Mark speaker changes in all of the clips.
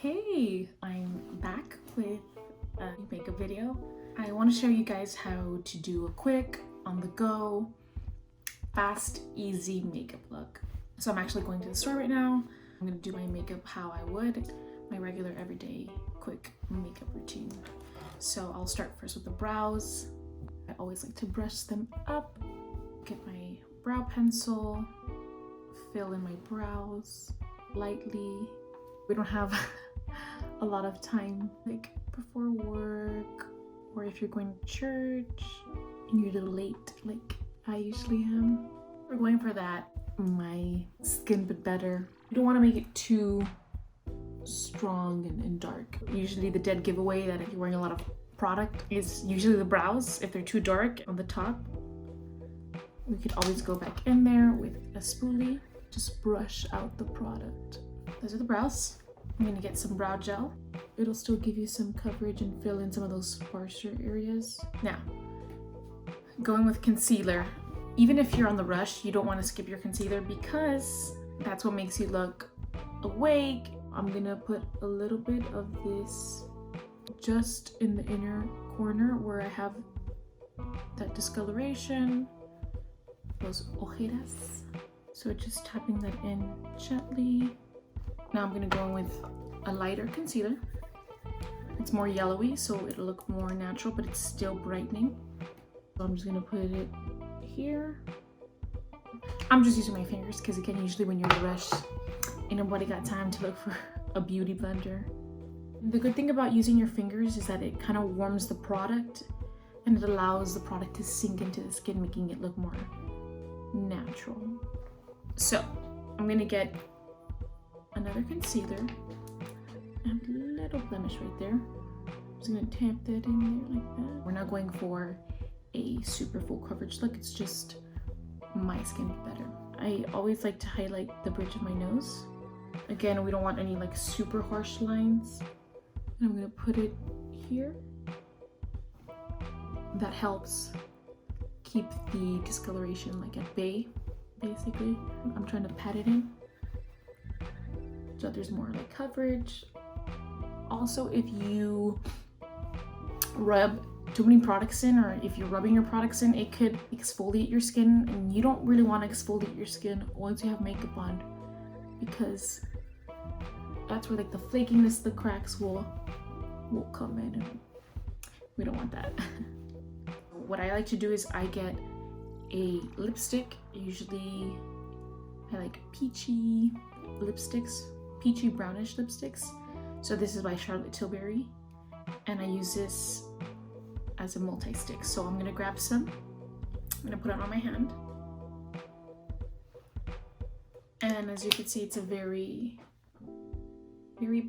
Speaker 1: Hey, I'm back with a makeup video. I want to show you guys how to do a quick, on the go, fast, easy makeup look. So I'm actually going to the store right now. I'm going to do my makeup how I would, my regular everyday quick makeup routine. So I'll start first with the brows. I always like to brush them up, get my brow pencil, fill in my brows lightly. We don't have a lot of time like before work, or if you're going to church and you're a little late like I usually am. We're going for that my skin but better. You don't want to make it too strong and dark. Usually the dead giveaway that if you're wearing a lot of product is usually the brows. If they're too dark on the top, we could always go back in there with a spoolie, just brush out the product. Those are the brows. I'm gonna get some brow gel. It'll still give you some coverage and fill in some of those sparser areas. Now, going with concealer. Even if you're on the rush, you don't want to skip your concealer because that's what makes you look awake. I'm gonna put a little bit of this just in the inner corner where I have that discoloration, those ojeras. So just tapping that in gently. Now I'm gonna go in with a lighter concealer. It's more yellowy, so it'll look more natural, but it's still brightening. So I'm just gonna put it here. I'm just using my fingers because again, usually when you're in a rush, ain't nobody got time to look for a beauty blender. The good thing about using your fingers is that it kind of warms the product and it allows the product to sink into the skin, making it look more natural. So I'm gonna get another concealer and a little blemish right there. I'm just gonna tap that in there like that. We're not going for a super full coverage look, it's just my skin better. I always like to highlight the bridge of my nose. Again, we don't want any like super harsh lines. And I'm gonna put it here. That helps keep the discoloration like at bay, basically. I'm trying to pat it in so there's more like coverage. Also, if you rub too many products in, or if you're rubbing your products in, it could exfoliate your skin, and you don't really want to exfoliate your skin once you have makeup on, because that's where like the flakiness, the cracks will come in, and we don't want that. What I like to do is I get a lipstick. Usually I like peachy lipsticks, peachy brownish lipsticks. So this is by Charlotte Tilbury, and I use this as a multi-stick. So I'm gonna grab some, I'm gonna put it on my hand, and as you can see, it's a very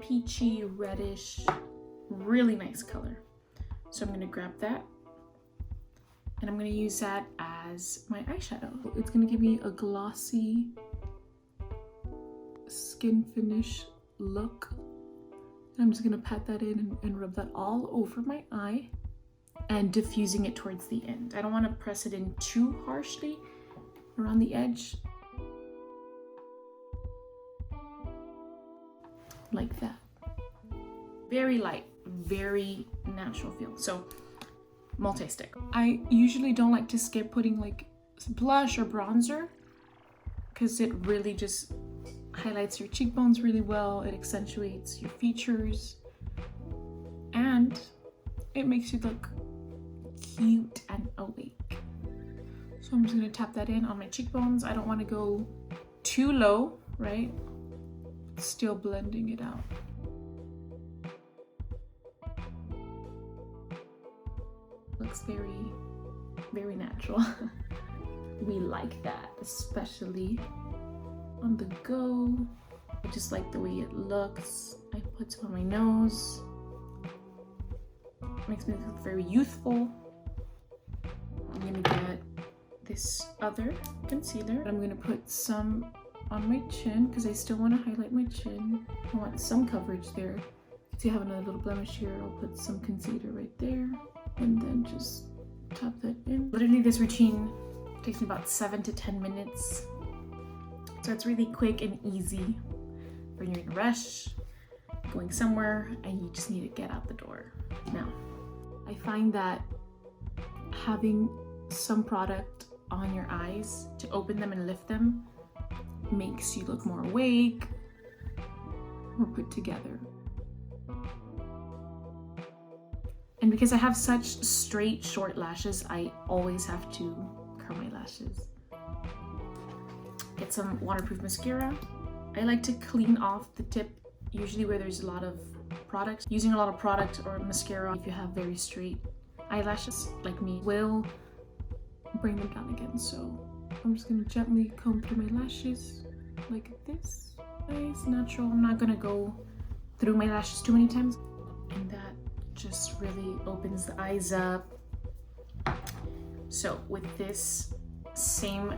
Speaker 1: peachy, reddish, really nice color. So I'm gonna grab that and I'm gonna use that as my eyeshadow. It's gonna give me a glossy skin finish look. And I'm just gonna pat that in and rub that all over my eye and diffusing it towards the end. I don't wanna press it in too harshly around the edge. Like that. Very light, very natural feel. So multi-stick. I usually don't like to skip putting like blush or bronzer because it really just highlights your cheekbones really well. It accentuates your features and it makes you look cute and awake. So I'm just gonna tap that in on my cheekbones. I don't want to go too low, right? Still blending it out. Looks very natural. We like that, especially on the go. I just like the way it looks. I put some on my nose. Makes me look very youthful. I'm gonna get this other concealer. I'm gonna put some on my chin because I still want to highlight my chin. I want some coverage there. See, I have another little blemish here. I'll put some concealer right there and then just tap that in. Literally, this routine takes me about 7 to 10 minutes. So it's really quick and easy when you're in a rush. going somewhere and you just need to get out the door. Now, I find that having some product on your eyes to open them and lift them makes you look more awake, more put together. And because I have such straight, short lashes, I always have to curl my lashes. Get some waterproof mascara. I like to clean off the tip, usually where there's a lot of product. Using a lot of product or mascara, if you have very straight eyelashes like me, will bring them down again. So I'm just gonna gently comb through my lashes like this. Nice, natural. I'm not gonna go through my lashes too many times. And that just really opens the eyes up. So with this same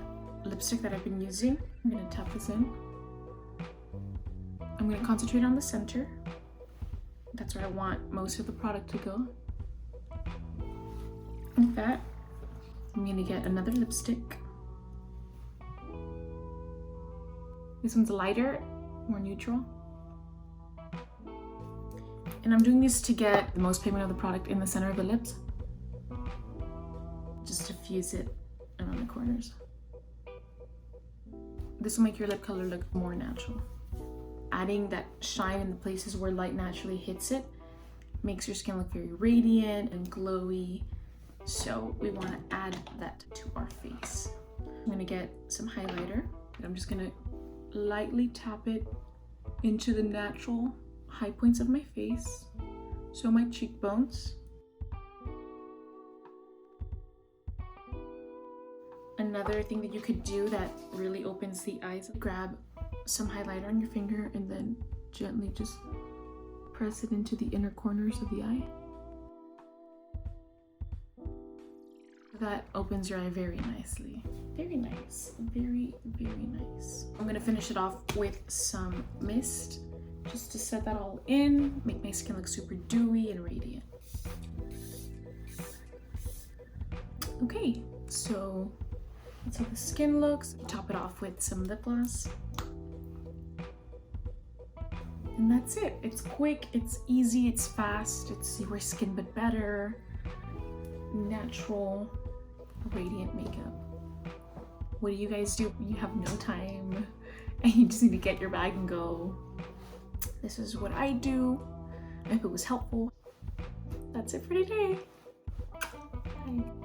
Speaker 1: lipstick that I've been using, I'm gonna tap this in. I'm gonna concentrate on the center. That's where I want most of the product to go. Like that. I'm gonna get another lipstick. This one's lighter, more neutral. And I'm doing this to get the most pigment of the product in the center of the lips. Just to fuse it around the corners. This will make your lip color look more natural. Adding that shine in the places where light naturally hits it makes your skin look very radiant and glowy. So we want to add that to our face. I'm gonna get some highlighter. And I'm just gonna lightly tap it into the natural high points of my face. So my cheekbones. Another thing that you could do that really opens the eyes, grab some highlighter on your finger and then gently just press it into the inner corners of the eye. That opens your eye very nicely. Very nice. Very, very nice. I'm gonna finish it off with some mist just to set that all in, make my skin look super dewy and radiant. Okay, so that's how the skin looks. Top it off with some lip gloss. And that's it. It's quick, it's easy, it's fast, it's your skin but better, natural, radiant makeup. What do you guys do when you have no time and you just need to get your bag and go? This is what I do. I hope it was helpful. That's it for today. Bye.